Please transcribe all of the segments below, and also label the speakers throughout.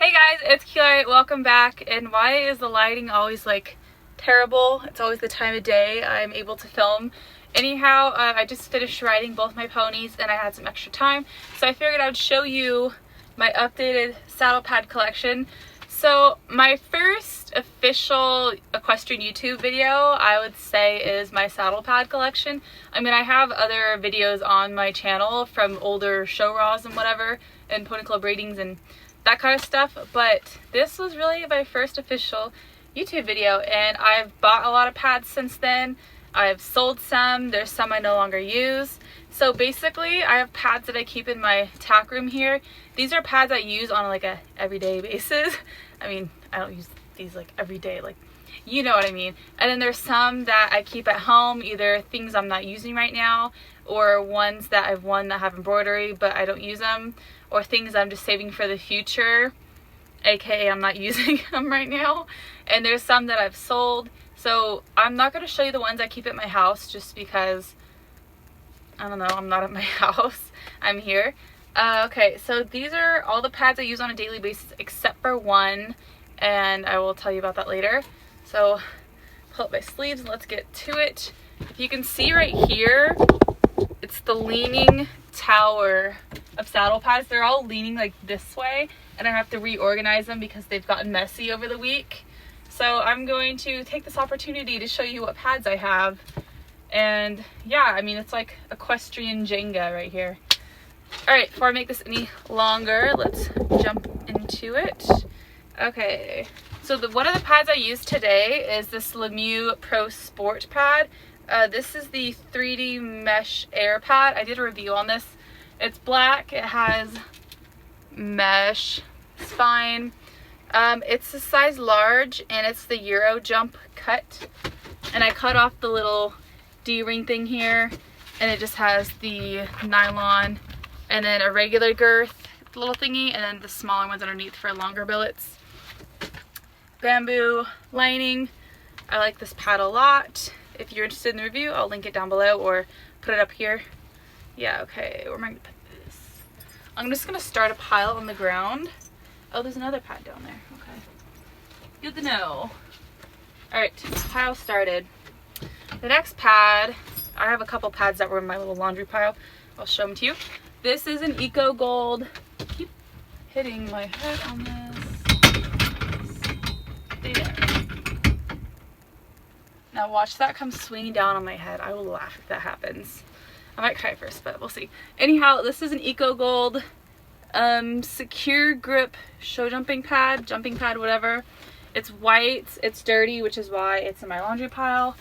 Speaker 1: Hey guys, it's Keelari. Welcome back. And why is the lighting always like terrible? It's always the time of day I'm able to film. Anyhow, I just finished riding both my ponies and I had some extra time, so I figured I'd show you my updated saddle pad collection. So my first official equestrian YouTube video, I would say, is my saddle pad collection. I mean, I have other videos on my channel from older show raws and whatever, and pony club ratings and that kind of stuff, but this was really my first official YouTube video, and I've bought a lot of pads since then. I've sold some, there's some I no longer use. So basically I have pads that I keep in my tack room here. These are pads I use on like a everyday basis. I mean, I don't use these like every day, like, you know what I mean. And then there's some that I keep at home, either things I'm not using right now or ones that I've won that have embroidery but I don't use them, or things I'm just saving for the future, aka I'm not using them right now. And there's some that I've sold. So I'm not going to show you the ones I keep at my house just because, I don't know, I'm not at my house, I'm here. Okay, so these are all the pads I use on a daily basis except for one, and I will tell you about that later. So pull up my sleeves and let's get to it. If you can see right here, it's the leaning tower of saddle pads. They're all leaning like this way, and I have to reorganize them because they've gotten messy over the week. So I'm going to take this opportunity to show you what pads I have. And yeah, I mean, it's like equestrian Jenga right here. All right, before I make this any longer, let's jump into it. Okay, so one of the pads I used today is this Lemieux Pro Sport pad. This is the 3D mesh air pad. I did a review on this. It's black, it has mesh, it's fine. It's a size large and it's the Euro jump cut. And I cut off the little D-ring thing here, and it just has the nylon and then a regular girth little thingy, and then the smaller ones underneath for longer billets. Bamboo lining. I like this pad a lot. If you're interested in the review, I'll link it down below or put it up here. Yeah, okay, where am I gonna put this? I'm just gonna start a pile on the ground. Oh, there's another pad down there, okay. Good to know. All right, pile started. The next pad, I have a couple pads that were in my little laundry pile. I'll show them to you. This is an Eco Gold. I keep hitting my head on this. Stay there. Now watch that come swinging down on my head. I will laugh if that happens. I might cry first, but we'll see. Anyhow, this is an Eco Gold secure grip show jumping pad, whatever. It's white, it's dirty, which is why it's in my laundry pile.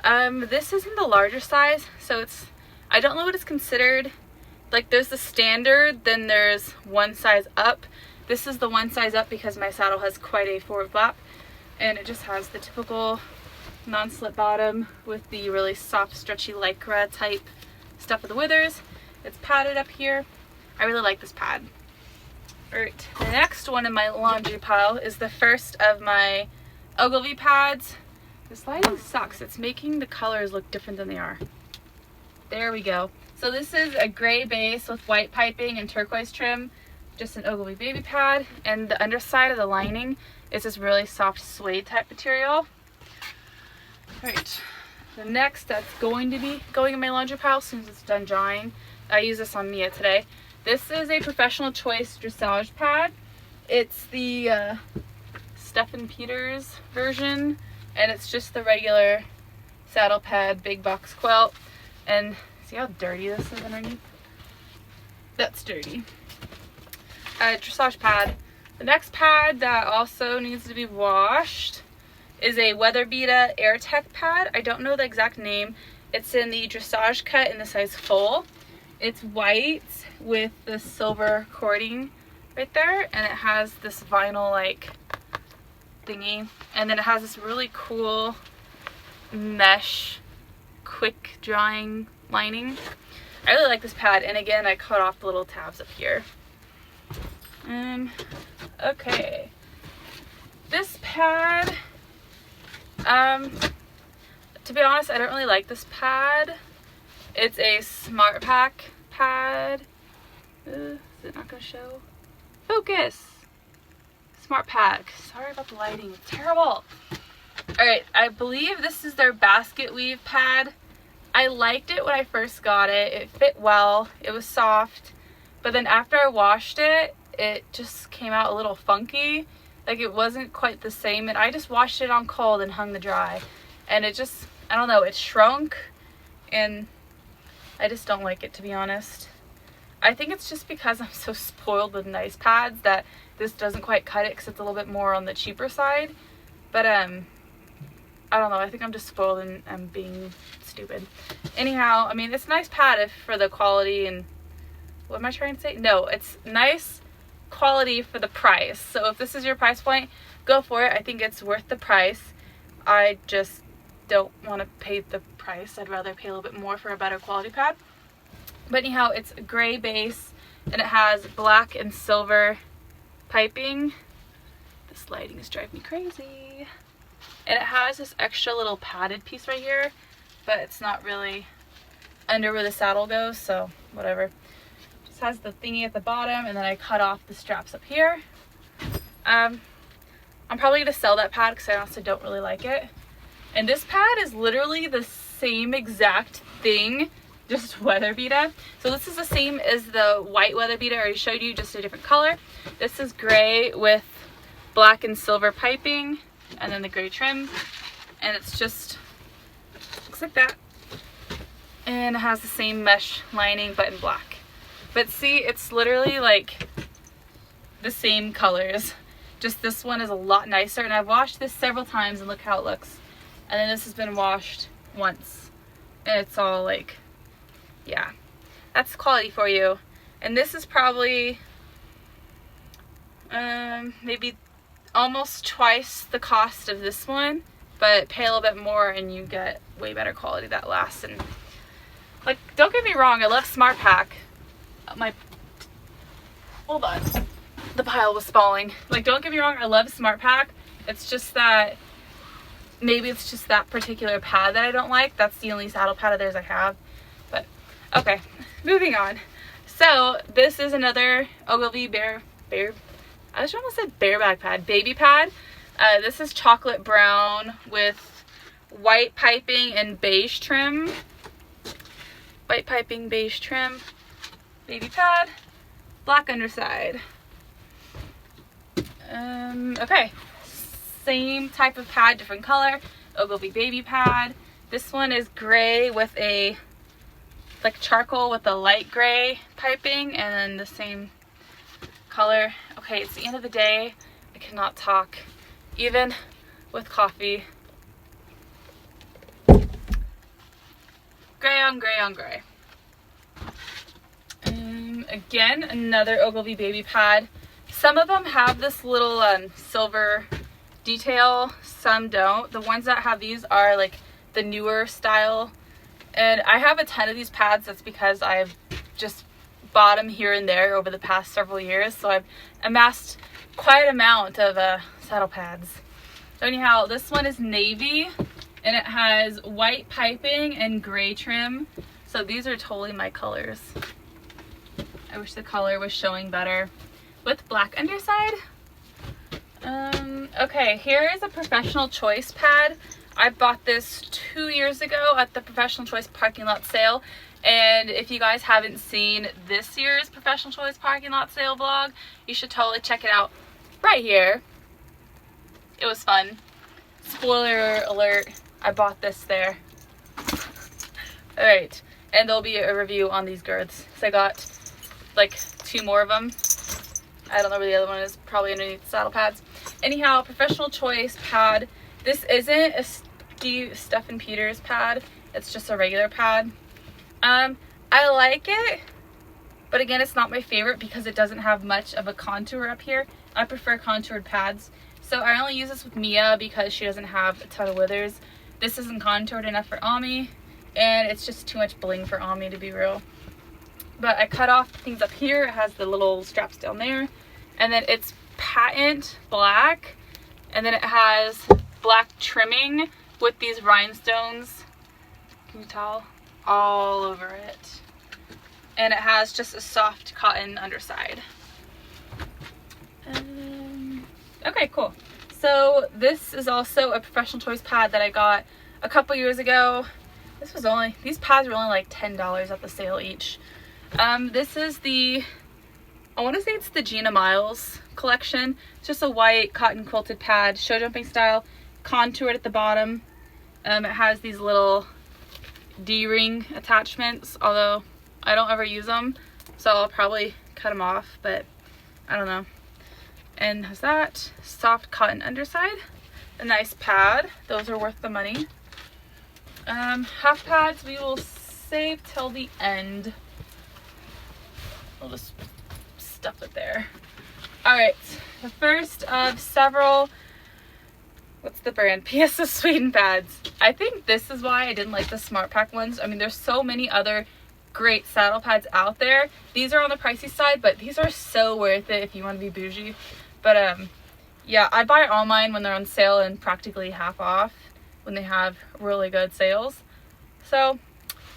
Speaker 1: This is in the larger size, so it's, I don't know what it's considered. Like, there's the standard, then there's one size up. This is the one size up because my saddle has quite a forward flap, and it just has the typical non-slip bottom with the really soft, stretchy lycra type stuff with the withers. It's padded up here. I really like this pad. Alright, the next one in my laundry pile is the first of my Ogilvy pads. This lighting sucks. It's making the colors look different than they are. There we go. So this is a gray base with white piping and turquoise trim. Just an Ogilvy baby pad. And the underside of the lining is this really soft suede type material. Alright, the next that's going to be going in my laundry pile as soon as it's done drying. I use this on Mia today. This is a Professional Choice dressage pad. It's the Stephen Peters version, and it's just the regular saddle pad big box quilt. And see how dirty this is underneath? That's dirty. Dressage pad. The next pad that also needs to be washed is a Weatherbeeta AirTech pad. I don't know the exact name. It's in the dressage cut in the size full. It's white with the silver cording right there, and it has this vinyl like thingy, and then it has this really cool mesh quick drying lining. I really like this pad, and again, I cut off the little tabs up here. Okay, this pad, to be honest, I don't really like this pad. It's a Smart Pack pad. Is it not gonna show? Focus! Smart Pack. Sorry about the lighting. It's terrible. Alright, I believe this is their basket weave pad. I liked it when I first got it. It fit well. It was soft. But then after I washed it, it just came out a little funky. Like it wasn't quite the same. And I just washed it on cold and hung to dry. And it just, I don't know, it shrunk. And I just don't like it, to be honest. I think it's just because I'm so spoiled with nice pads that this doesn't quite cut it because it's a little bit more on the cheaper side. But I don't know, I think I'm just spoiled and I'm being stupid. Anyhow, I mean, it's a nice pad if for the quality and, what am I trying to say? No, it's nice quality for the price. So if this is your price point, go for it. I think it's worth the price. I just don't want to pay the price. I'd rather pay a little bit more for a better quality pad. But anyhow, it's a gray base and it has black and silver piping. This lighting is driving me crazy. And it has this extra little padded piece right here, but it's not really under where the saddle goes, so whatever. Just has the thingy at the bottom, and then I cut off the straps up here. I'm probably gonna sell that pad because I also don't really like it. And this pad is literally the same exact thing, just weather beater. So this is the same as the white weather beater I already showed you, just a different color. This is gray with black and silver piping, and then the gray trim, and it's just looks like that, and it has the same mesh lining but in black. But see, it's literally like the same colors, just this one is a lot nicer. And I've washed this several times and look how it looks. And then this has been washed once and it's all like, yeah, that's quality for you. And this is probably maybe almost twice the cost of this one, but pay a little bit more and you get way better quality that lasts. And like, don't get me wrong, I love Smart Pack. Hold on, the pile was falling. Like, don't get me wrong, I love Smart Pack. It's just that maybe it's just that particular pad that I don't like. That's the only saddle pad of theirs I have. But okay, moving on. So this is another Ogilvy I just almost said bareback pad, baby pad. This is chocolate brown with white piping and beige trim. White piping, beige trim, baby pad, black underside. Okay, same type of pad, different color, Ogilvy baby pad. This one is gray with a, like charcoal with a light gray piping, and then the same color. Okay, it's the end of the day. I cannot talk, even with coffee. Gray on gray on gray. Again, another Ogilvy baby pad. Some of them have this little silver detail, some don't. The ones that have these are like the newer style. And I have a ton of these pads. That's because I've just bought them here and there over the past several years, so I've amassed quite an amount of saddle pads. So anyhow, this one is navy and it has white piping and gray trim, so these are totally my colors. I wish the color was showing better. With black underside. Okay, here is a Professional Choice pad. I bought this 2 years ago at the Professional Choice parking lot sale. And if you guys haven't seen this year's Professional Choice parking lot sale vlog, you should totally check it out right here. It was fun. Spoiler alert, I bought this there. Alright, and there'll be a review on these girths. So I got like 2 more of them. I don't know where the other one is, probably underneath the saddle pads. Anyhow, Professional Choice pad. This isn't a Stephen Peters pad, it's just a regular pad. I like it, but again, it's not my favorite because it doesn't have much of a contour up here. I prefer contoured pads. So I only use this with Mia because she doesn't have a ton of withers. This isn't contoured enough for Ami, and it's just too much bling for Ami, to be real. But I cut off things up here. It has the little straps down there, and then it's patent black, and then it has black trimming with these rhinestones. Can you tell? All over it. And it has just a soft cotton underside. Okay, cool. So this is also a Professional Choice pad that I got a couple years ago. These pads were only like $10 at the sale each. This is I want to say it's the Gina Miles collection. It's just a white cotton quilted pad, show jumping style, contoured at the bottom. It has these little D-ring attachments, although I don't ever use them, so I'll probably cut them off, but I don't know. And has that soft cotton underside, a nice pad. Those are worth the money. Half pads we will save till the end. We'll just stuff it there. All right, the first of several, what's the brand? PS of Sweden pads. I think this is why I didn't like the Smart Pack ones. I mean, there's so many other great saddle pads out there. These are on the pricey side, but these are so worth it if you want to be bougie. But yeah, I buy all mine when they're on sale and practically half off when they have really good sales. So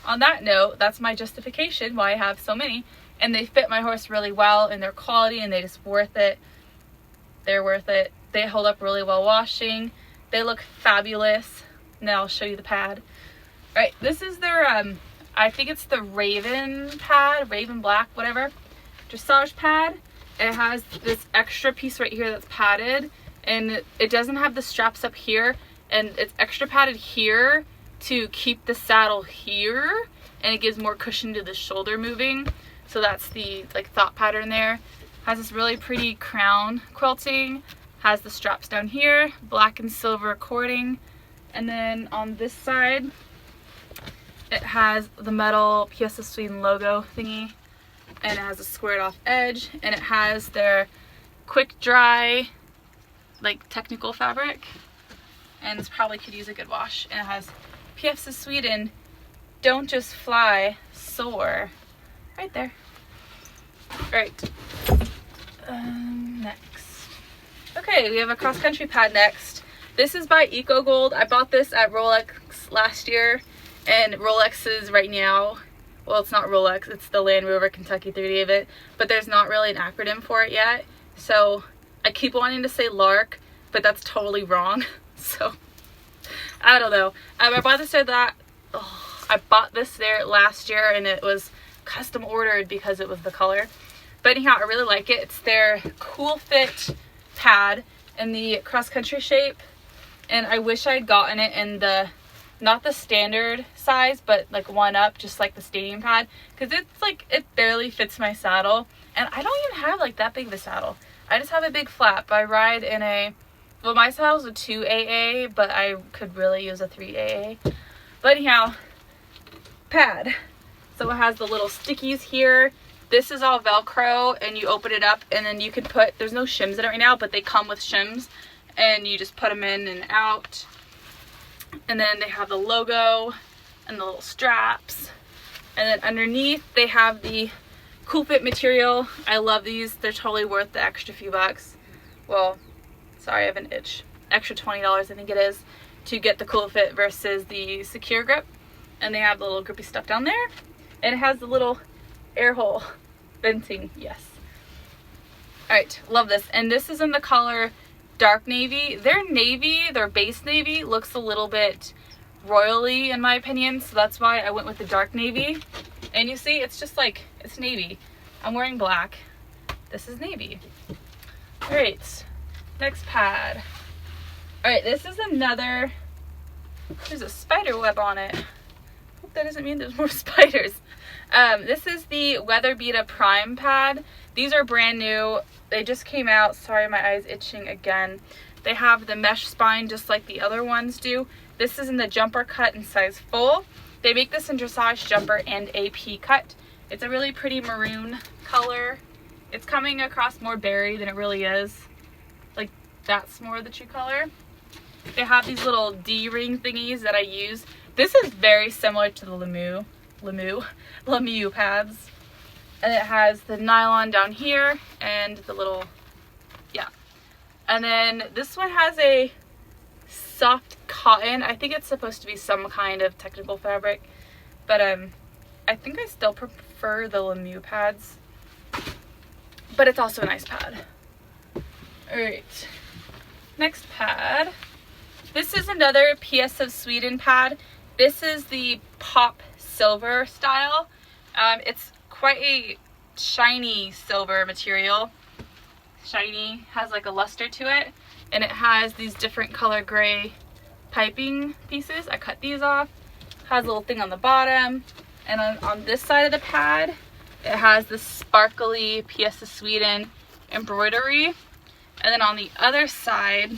Speaker 1: on that note, that's my justification why I have so many. And they fit my horse really well, and they're quality, and they just worth it. They're worth it. They hold up really well washing. They look fabulous. Now I'll show you the pad. All right, this is their, I think it's the Raven pad, Raven Black, whatever, dressage pad. It has this extra piece right here that's padded, and it doesn't have the straps up here, and it's extra padded here to keep the saddle here, and it gives more cushion to the shoulder moving. So that's the thought pattern there. Has this really pretty crown quilting, has the straps down here, black and silver cording, and then on this side it has the metal PS of Sweden logo thingy, and it has a squared off edge, and it has their quick dry technical fabric, and this probably could use a good wash. And it has PS of Sweden, don't just fly, soar, right there. All right, next. Okay, we have a cross country pad next. This is by Eco Gold. I bought this at Rolex last year, and Rolex is right now, well, it's not Rolex, it's the Land Rover Kentucky 30 of it, but there's not really an acronym for it yet. So I keep wanting to say Lark, but that's totally wrong. So I don't know. I bought this I bought this there last year, and it was custom ordered because it was the color. But anyhow, I really like it. It's their Cool Fit pad in the cross country shape, and I wish I'd gotten it in the, not the standard size, but one up, just like the stadium pad, because it's it barely fits my saddle, and I don't even have that big of a saddle. I just have a big flap. I ride in a, well, my saddle's a 2AA, but I could really use a 3AA. But anyhow, pad. So it has the little stickies here. This is all Velcro, and you open it up, and then you can put, there's no shims in it right now, but they come with shims, and you just put them in and out. And then they have the logo and the little straps. And then underneath they have the Cool Fit material. I love these. They're totally worth the extra few bucks. Well, sorry, I have an itch. Extra $20 I think it is to get the Cool Fit versus the Secure Grip. And they have the little grippy stuff down there. And it has the little air hole venting. Yes. Alright, love this. And this is in the color dark navy. Their base navy looks a little bit royally in my opinion, so that's why I went with the dark navy. And you see, it's just it's navy. I'm wearing black. This is navy. Alright, next pad. Alright, this is another, there's a spider web on it. Hope that doesn't mean there's more spiders. This is the Weather Beta Prime pad. These are brand new. They just came out. Sorry, my eye's itching again. They have the mesh spine just like the other ones do. This is in the jumper cut in size full. They make this in dressage, jumper, and AP cut. It's a really pretty maroon color. It's coming across more berry than it really is. That's more the true color. They have these little D-ring thingies that I use. This is very similar to the Lemieux pads. And it has the nylon down here and the little, yeah. And then this one has a soft cotton. I think it's supposed to be some kind of technical fabric, but I think I still prefer the Lemieux pads, but it's also a nice pad. All right, Next pad. This is another PS of Sweden pad. This is the pop silver style. It's quite a shiny silver material. Shiny, has like a luster to it, and it has these different color gray piping pieces. I cut these off. Has a little thing on the bottom, and on this side of the pad it has this sparkly PS of Sweden embroidery, and then on the other side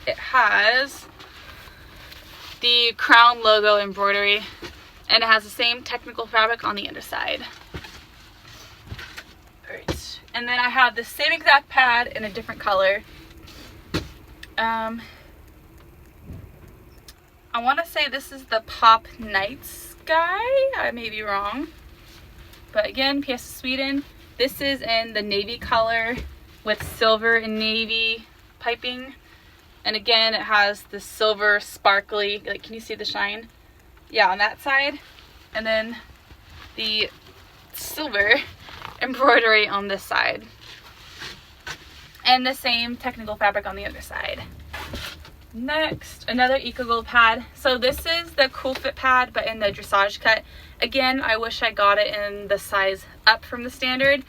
Speaker 1: it has the crown logo embroidery, and it has the same technical fabric on the underside. Alright, and then I have the same exact pad in a different color. I want to say this is the Pop Night Sky. I may be wrong. But again, PS of Sweden. This is in the navy color with silver and navy piping. And again, it has the silver sparkly, like, can you see the shine? Yeah, on that side. And then the silver embroidery on this side. And the same technical fabric on the other side. Next, another Eco Gold pad. So this is the Cool Fit pad, but in the dressage cut. Again, I wish I got it in the size up from the standard,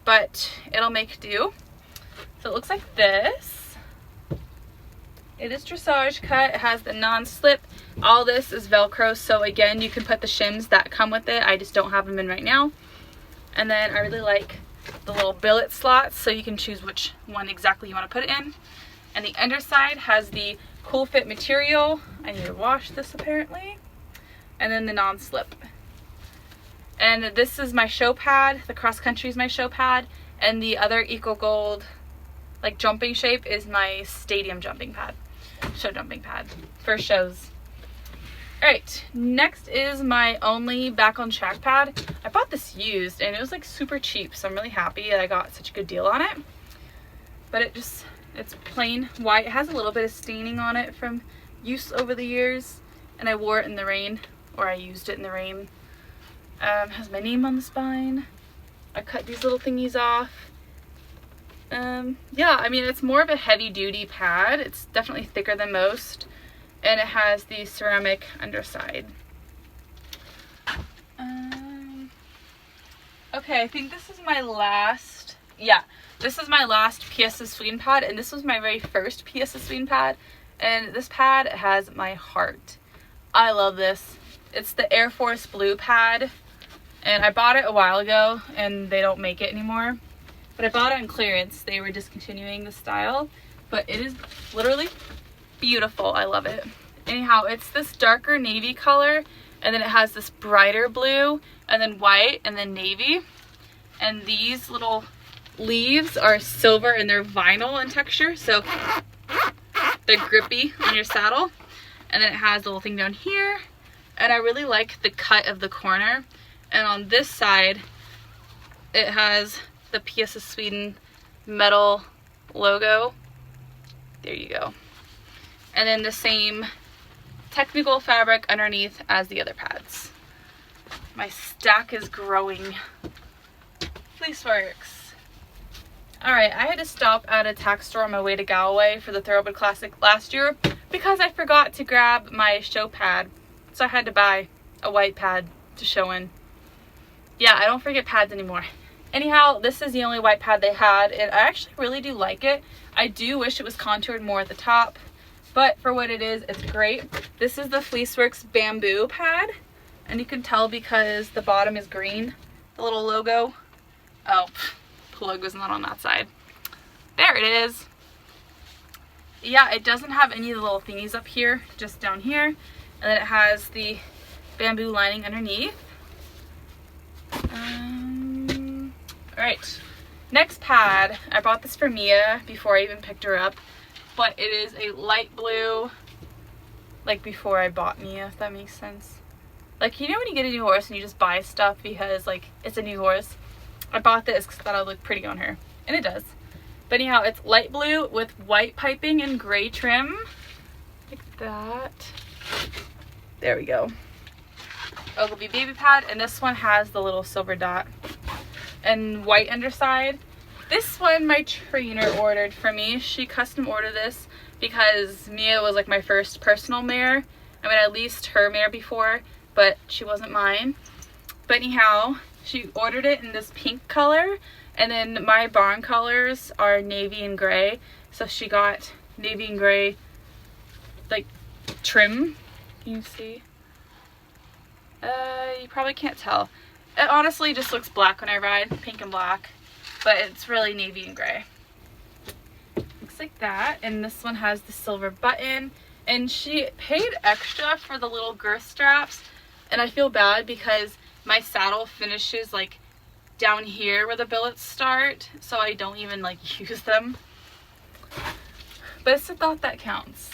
Speaker 1: but it'll make do. So it looks like this. It is dressage cut. It has the non-slip. All this is Velcro, so again, you can put the shims that come with it. I just don't have them in right now. And then I really like the little billet slots, so you can choose which one exactly you want to put it in. And the underside has the Cool Fit material. I need to wash this apparently. And then the non-slip. And this is my show pad. The cross country is my show pad. And the other Eco Gold, like, jumping shape is my stadium jumping pad. Show jumping pad for shows. Alright, next is my only back on track pad. I bought this used and it was like super cheap, so I'm really happy that I got such a good deal on it. But it's plain white. It has a little bit of staining on it from use over the years, and I wore it in the rain, or I used it in the rain. Has my name on the spine. I cut these little thingies off. Yeah, I mean, it's more of a heavy duty pad. It's definitely thicker than most, and it has the ceramic underside. Okay, I think this is my last, yeah, this is my last PS of Sweden pad, and this was my very first PS of Sweden pad, and this pad has my heart. I love this. It's the Air Force Blue pad, and I bought it a while ago, and they don't make it anymore. But I bought it on clearance. They were discontinuing the style, but it is literally beautiful. I love it. Anyhow, it's this darker navy color, and then it has this brighter blue, and then white, and then navy. And these little leaves are silver, and they're vinyl in texture, so they're grippy on your saddle. And then it has a little thing down here, and I really like the cut of the corner. And on this side, it has the PS of Sweden metal logo. There you go. And then the same technical fabric underneath as the other pads. My stack is growing. Fleeceworks. Alright, I had to stop at a tack store on my way to Galway for the Thoroughbred Classic last year because I forgot to grab my show pad. So I had to buy a white pad to show in. Yeah, I don't forget pads anymore. Anyhow, this is the only white pad they had, and I actually really do like it. I do wish it was contoured more at the top, but for what it is, it's great. This is the Fleeceworks bamboo pad, and you can tell because the bottom is green, the little logo. Oh, the logo's not on that side. There it is. Yeah, it doesn't have any of the little thingies up here, just down here, and then it has the bamboo lining underneath. Alright, next pad. I bought this for Mia before I even picked her up, but it is a light blue, like before I bought Mia, if that makes sense. Like, you know when you get a new horse and you just buy stuff because, like, it's a new horse? I bought this because I thought it would look pretty on her, and it does. But anyhow, it's light blue with white piping and gray trim, like that. There we go. Ogilvy baby pad, and this one has the little silver dot and white underside. This one my trainer ordered for me. She custom ordered this because Mia was like my first personal mare. I mean, I leased her mare before, but she wasn't mine. But anyhow, she ordered it in this pink color, and then my barn colors are navy and gray. So she got navy and gray like trim. Can you see? You probably can't tell. It honestly just looks black when I ride, pink and black, but it's really navy and gray. Looks like that. And this one has the silver button, and she paid extra for the little girth straps, and I feel bad because my saddle finishes like down here where the billets start, so I don't even like use them, but it's a thought that counts.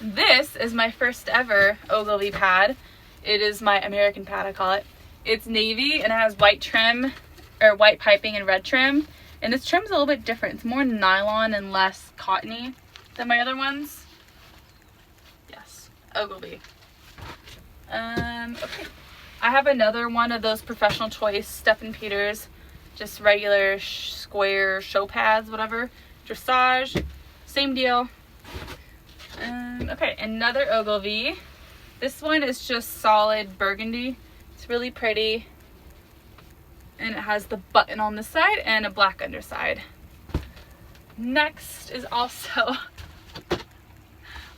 Speaker 1: This is my first ever Ogilvy pad. It is my American pad, I call it. It's navy and it has white trim, or white piping and red trim. And this trim's a little bit different. It's more nylon and less cottony than my other ones. Yes, Ogilvy. Okay. I have another one of those Professional Choice Stephen Peters, just regular square show pads, whatever. Dressage, same deal. Okay, another Ogilvy. This one is just solid burgundy. It's really pretty. And it has the button on this side and a black underside. Next is also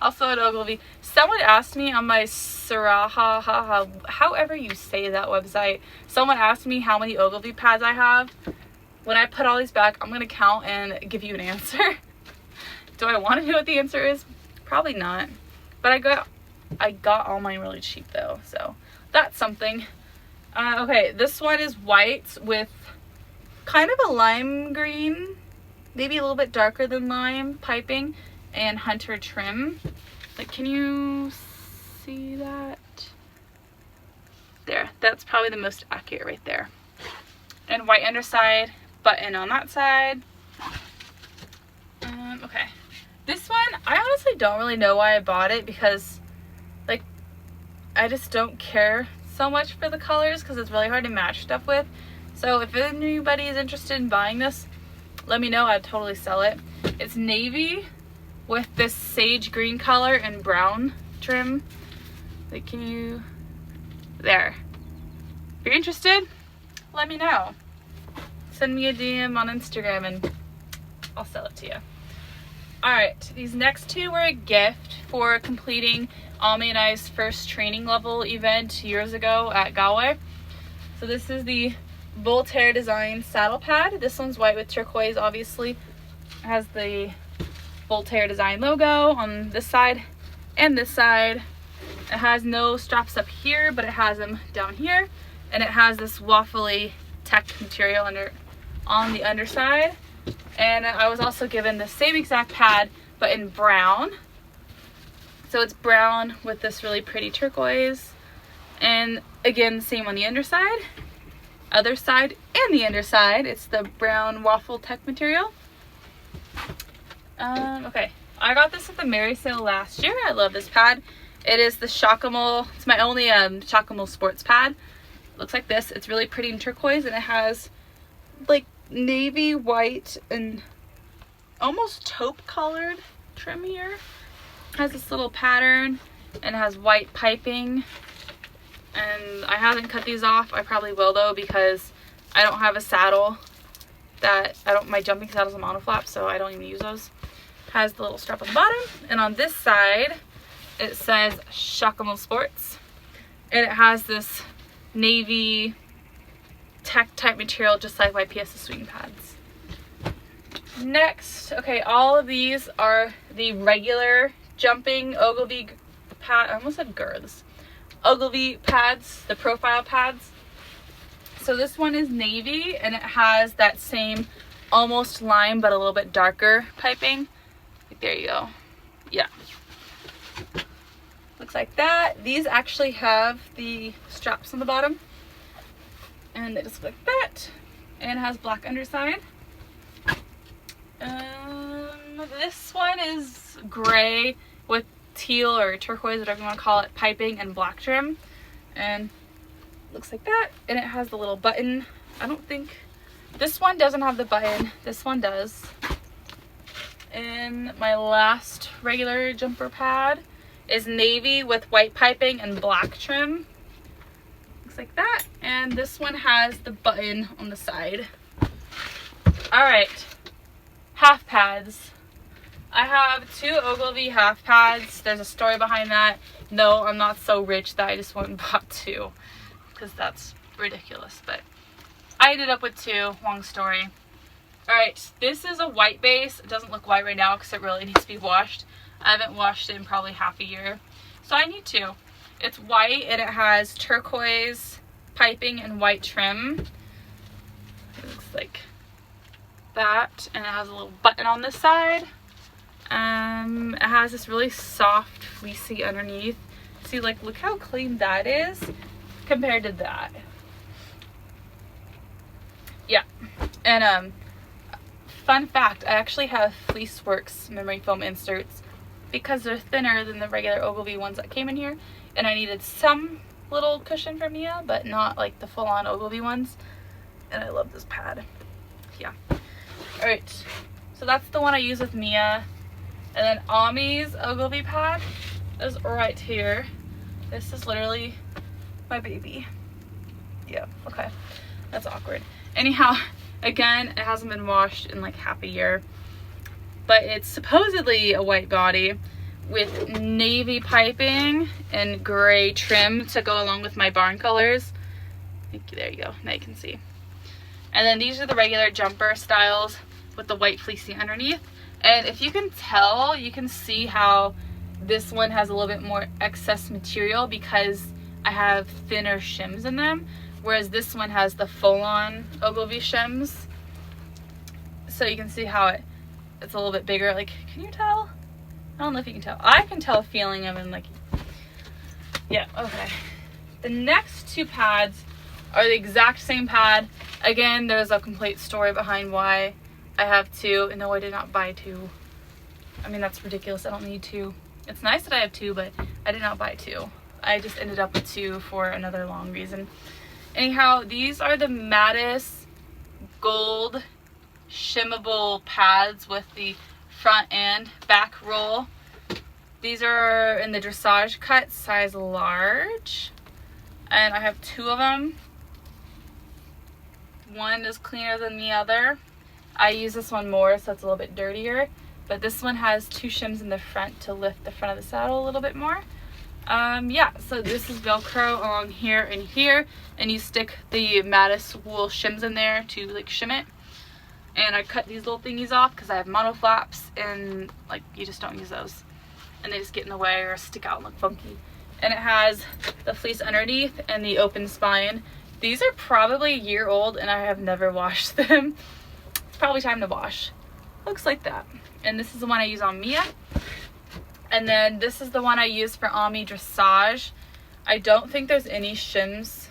Speaker 1: an Ogilvy. Someone asked me on my Saraha, however you say that website, someone asked me how many Ogilvy pads I have. When I put all these back, I'm going to count and give you an answer. Do I want to know what the answer is? Probably not. But I got all mine really cheap though, so that's something. Okay, this one is white with kind of a lime green, maybe a little bit darker than lime piping, and hunter trim. Like, can you see that? There, that's probably the most accurate right there. And white underside, button on that side. Okay. This one, I honestly don't really know why I bought it, because like I just don't care so much for the colors because it's really hard to match stuff with. So if anybody is interested in buying this, let me know. I'd totally sell it. It's navy with this sage green color and brown trim. Like, can you, there. If you're interested, let me know. Send me a DM on Instagram and I'll sell it to you. Alright, these next two were a gift for completing Ami and I's first training level event years ago at Galway. So this is the Voltaire design saddle pad. This one's white with turquoise, obviously. It has the Voltaire design logo on this side and this side. It has no straps up here, but it has them down here. And it has this waffly tech material on the underside. And I was also given the same exact pad, but in brown. So it's brown with this really pretty turquoise. And again, same on the underside. Other side and the underside, it's the brown waffle tech material. Okay, I got this at the Mary sale last year. I love this pad. It is the Shockamole. It's my only Shockamole sports pad. It looks like this. It's really pretty in turquoise, and it has like navy white and almost taupe colored trim here. It has this little pattern and it has white piping, and I haven't cut these off. I probably will though, because I don't have a saddle that my jumping saddle's a monoflap, so I don't even use those. It has the little strap on the bottom, and on this side it says Shockamole Sports, and it has this navy tech type material just like my PS swing pads. Next, okay, all of these are the regular jumping Ogilvy pad. I almost said girths. Ogilvy pads, the profile pads. So this one is navy, and it has that same almost lime but a little bit darker piping. There you go. Yeah. Looks like that. These actually have the straps on the bottom, and they just look like that, and it has black underside. This one is gray with teal or turquoise, whatever you want to call it, piping and black trim, and looks like that. And it has the little button. I don't think This one doesn't have the button. This one does. And my last regular jumper pad is navy with white piping and black trim. Looks like that. And this one has the button on the side. All right, half pads. I have 2 Ogilvy half pads. There's a story behind that. No, I'm not so rich that I just went and bought 2, because that's ridiculous, but I ended up with 2, long story. All right, this is a white base. It doesn't look white right now because it really needs to be washed. I haven't washed it in probably half a year, so I need to. It's white and it has turquoise piping and white trim. It looks like that, and it has a little button on this side. It has this really soft fleecy underneath. See, like, look how clean that is compared to that. Yeah. And fun fact, I actually have Fleeceworks memory foam inserts because they're thinner than the regular Ogilvy ones that came in here, and I needed some little cushion for Mia, but not like the full-on Ogilvy ones. And I love this pad. Yeah. All right, so that's the one I use with Mia. And then Ami's Ogilvy pad is right here. This is literally my baby. Yeah, okay. That's awkward. Anyhow, again, it hasn't been washed in like half a year. But it's supposedly a white body with navy piping and gray trim to go along with my barn colors. There you go, now you can see. And then these are the regular jumper styles with the white fleecy underneath. And if you can tell, you can see how this one has a little bit more excess material because I have thinner shims in them, whereas this one has the full-on Ogilvy shims. So you can see how it's a little bit bigger. Like, can you tell? I don't know if you can tell. I can tell feeling them and like, yeah, okay. The next 2 pads are the exact same pad. Again, there's a complete story behind why I have 2, and no, I did not buy 2. I mean, that's ridiculous. I don't need 2. It's nice that I have 2, but I did not buy 2. I just ended up with 2 for another long reason. Anyhow, these are the Mattis gold shimmable pads with the front and back roll. These are in the dressage cut, size large, and I have 2 of them. One is cleaner than the other. I use this one more, so it's a little bit dirtier, but this one has 2 shims in the front to lift the front of the saddle a little bit more. Yeah, so this is Velcro along here and here, and you stick the Mattis wool shims in there to like shim it. And I cut these little thingies off because I have mono flaps, and like you just don't use those, and they just get in the way or stick out and look funky. And it has the fleece underneath and the open spine. These are probably a year old and I have never washed them. It's probably time to wash. Looks like that. And this is the one I use on Mia. And then this is the one I use for Ami dressage. I don't think there's any shims.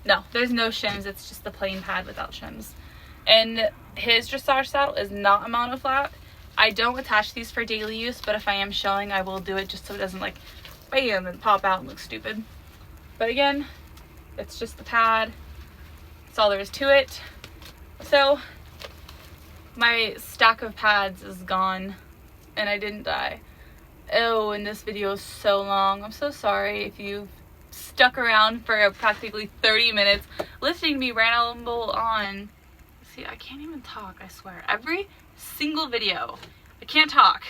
Speaker 1: No, there's no shims. It's just the plain pad without shims. And his dressage saddle is not a mono flap. I don't attach these for daily use, but if I am showing, I will do it just so it doesn't like bam and pop out and look stupid. But again, it's just the pad. That's all there is to it. So my stack of pads is gone and I didn't die. Oh, and this video is so long. I'm so sorry if you stuck around for practically 30 minutes listening to me ramble on. See, I can't even talk, I swear. Every single video, I can't talk.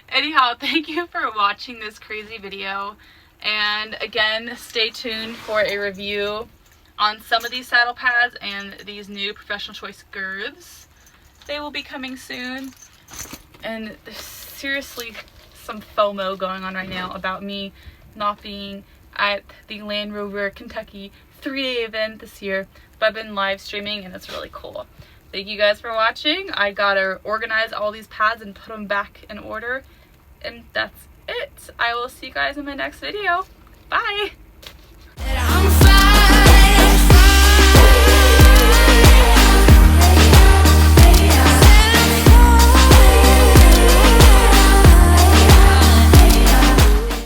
Speaker 1: Anyhow, thank you for watching this crazy video. And again, stay tuned for a review on some of these saddle pads and these new Professional Choice girths. They will be coming soon. And there's seriously some FOMO going on right now about me not being at the Land Rover Kentucky 3-day event this year, but I've been live streaming and it's really cool. Thank you guys for watching. I gotta organize all these pads and put them back in order, and that's it. I will see you guys in my next video. Bye!